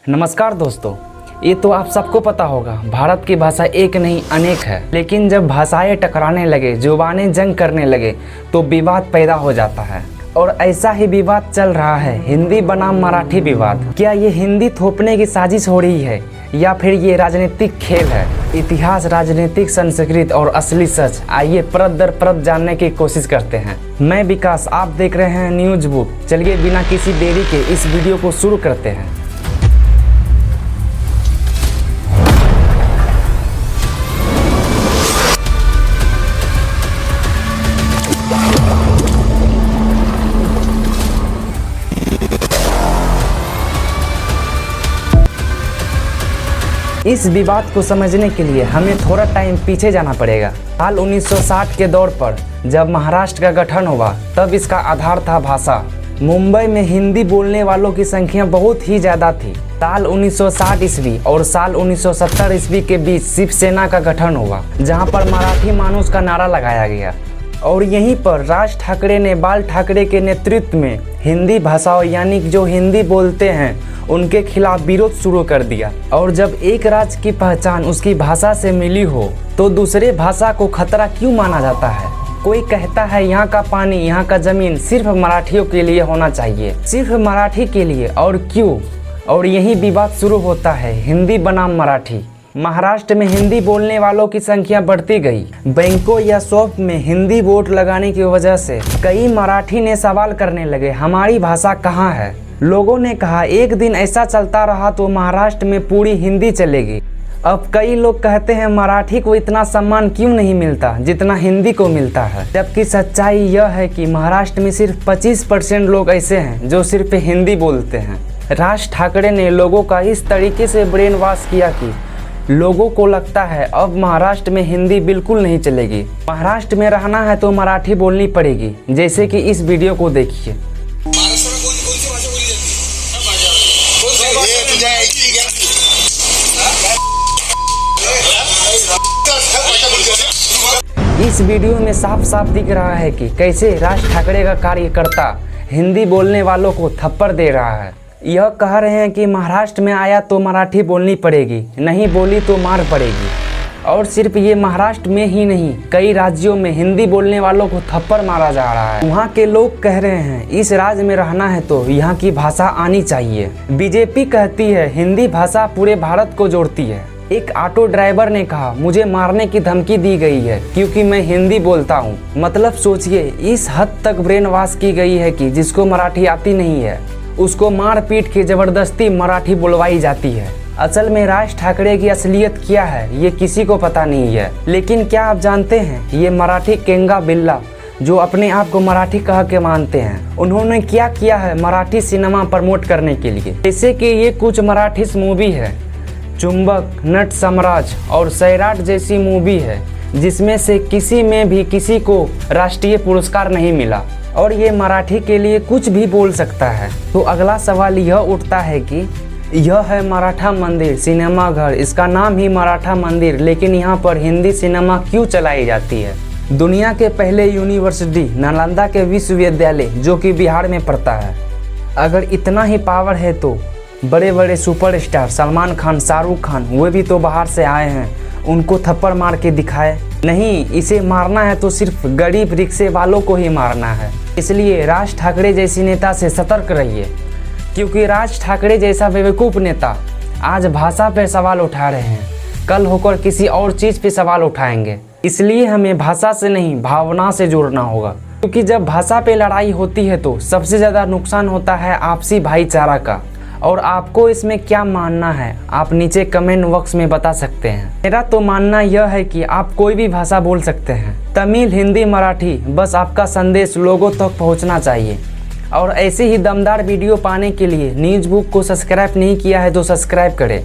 नमस्कार दोस्तों, ये तो आप सबको पता होगा, भारत की भाषा एक नहीं अनेक है। लेकिन जब भाषाएं टकराने लगे, जुबानें जंग करने लगे तो विवाद पैदा हो जाता है। और ऐसा ही विवाद चल रहा है, हिंदी बनाम मराठी विवाद। क्या ये हिंदी थोपने की साजिश हो रही है या फिर ये राजनीतिक खेल है? इतिहास, राजनीतिक, संस्कृत और असली सच, आइए परत दर परत जानने की कोशिश करते हैं। मैं विकास, आप देख रहे हैं न्यूज बुक। चलिए बिना किसी देरी के इस वीडियो को शुरू करते हैं। इस विवाद को समझने के लिए हमें थोड़ा टाइम पीछे जाना पड़ेगा। साल 1960 के दौर पर जब महाराष्ट्र का गठन हुआ, तब इसका आधार था भाषा। मुंबई में हिंदी बोलने वालों की संख्या बहुत ही ज़्यादा थी। साल 1960 ईस्वी और साल 1970 ईस्वी के बीच शिवसेना का गठन हुआ, जहां पर मराठी मानुस का नारा लगाया गया। और यहीं पर राज ठाकरे ने बाल ठाकरे के नेतृत्व में हिंदी भाषाओं यानी जो हिंदी बोलते हैं उनके खिलाफ विरोध शुरू कर दिया। और जब एक राज्य की पहचान उसकी भाषा से मिली हो तो दूसरे भाषा को खतरा क्यों माना जाता है? कोई कहता है यहाँ का पानी, यहाँ का जमीन सिर्फ मराठियों के लिए होना चाहिए, सिर्फ मराठी के लिए, और क्यों? और यही विवाद शुरू होता है, हिंदी बनाम मराठी। महाराष्ट्र में हिंदी बोलने वालों की संख्या बढ़ती गई। बैंकों या शॉप में हिंदी बोर्ड लगाने की वजह से कई मराठी ने सवाल करने लगे, हमारी भाषा कहाँ है? लोगों ने कहा एक दिन ऐसा चलता रहा तो महाराष्ट्र में पूरी हिंदी चलेगी। अब कई लोग कहते हैं मराठी को इतना सम्मान क्यों नहीं मिलता जितना हिंदी को मिलता है, जबकि सच्चाई यह है कि महाराष्ट्र में सिर्फ 25% लोग ऐसे हैं जो सिर्फ हिंदी बोलते हैं। राज ठाकरे ने लोगों का इस तरीके से ब्रेन वॉश किया कि लोगों को लगता है अब महाराष्ट्र में हिंदी बिल्कुल नहीं चलेगी। महाराष्ट्र में रहना है तो मराठी बोलनी पड़ेगी, जैसे कि इस वीडियो को देखिए। इस वीडियो में साफ साफ दिख रहा है कि कैसे राज ठाकरे का कार्यकर्ता हिंदी बोलने वालों को थप्पड़ दे रहा है। यह कह रहे हैं कि महाराष्ट्र में आया तो मराठी बोलनी पड़ेगी, नहीं बोली तो मार पड़ेगी। और सिर्फ ये महाराष्ट्र में ही नहीं, कई राज्यों में हिंदी बोलने वालों को थप्पड़ मारा जा रहा है। वहाँ के लोग कह रहे हैं इस राज्य में रहना है तो यहाँ की भाषा आनी चाहिए। बीजेपी कहती है हिंदी भाषा पूरे भारत को जोड़ती है। एक ऑटो ड्राइवर ने कहा मुझे मारने की धमकी दी गई है क्योंकि मैं हिंदी बोलता हूँ। मतलब सोचिए, इस हद तक ब्रेन वॉश की गई है कि जिसको मराठी आती नहीं है उसको मार पीट के जबरदस्ती मराठी बुलवाई जाती है। असल में राज ठाकरे की असलियत क्या है ये किसी को पता नहीं है। लेकिन क्या आप जानते हैं, ये मराठी केंगा बिल्ला जो अपने आप को मराठी कह के मानते हैं, उन्होंने क्या किया है मराठी सिनेमा प्रमोट करने के लिए। जैसे कि ये कुछ मराठी मूवी है, चुंबक, नट सम्राट और सैराट जैसी मूवी है, जिसमें से किसी में भी किसी को राष्ट्रीय पुरस्कार नहीं मिला। और ये मराठी के लिए कुछ भी बोल सकता है। तो अगला सवाल यह उठता है कि यह है मराठा मंदिर सिनेमा घर, इसका नाम ही मराठा मंदिर, लेकिन यहाँ पर हिंदी सिनेमा क्यों चलाई जाती है? दुनिया के पहले यूनिवर्सिटी नालंदा के विश्वविद्यालय जो कि बिहार में पड़ता है, अगर इतना ही पावर है तो बड़े बड़े सुपरस्टार सलमान खान, शाहरुख खान, वे भी तो बाहर से आए हैं, उनको थप्पड़ मार के दिखाए। नहीं, इसे मारना है तो सिर्फ गरीब रिक्शे वालों को ही मारना है। इसलिए राज ठाकरे जैसी नेता से सतर्क रहिए, क्योंकि राज ठाकरे जैसा बेवकूफ़ नेता आज भाषा पे सवाल उठा रहे हैं, कल होकर किसी और चीज़ पे सवाल उठाएंगे। इसलिए हमें भाषा से नहीं भावना से जुड़ना होगा, क्योंकि जब भाषा पे लड़ाई होती है तो सबसे ज़्यादा नुकसान होता है आपसी भाईचारा का। और आपको इसमें क्या मानना है आप नीचे कमेंट बॉक्स में बता सकते हैं। मेरा तो मानना यह है कि आप कोई भी भाषा बोल सकते हैं, तमिल, हिंदी, मराठी, बस आपका संदेश लोगों तक पहुंचना चाहिए। और ऐसे ही दमदार वीडियो पाने के लिए न्यूज बुक को सब्सक्राइब नहीं किया है तो सब्सक्राइब करें।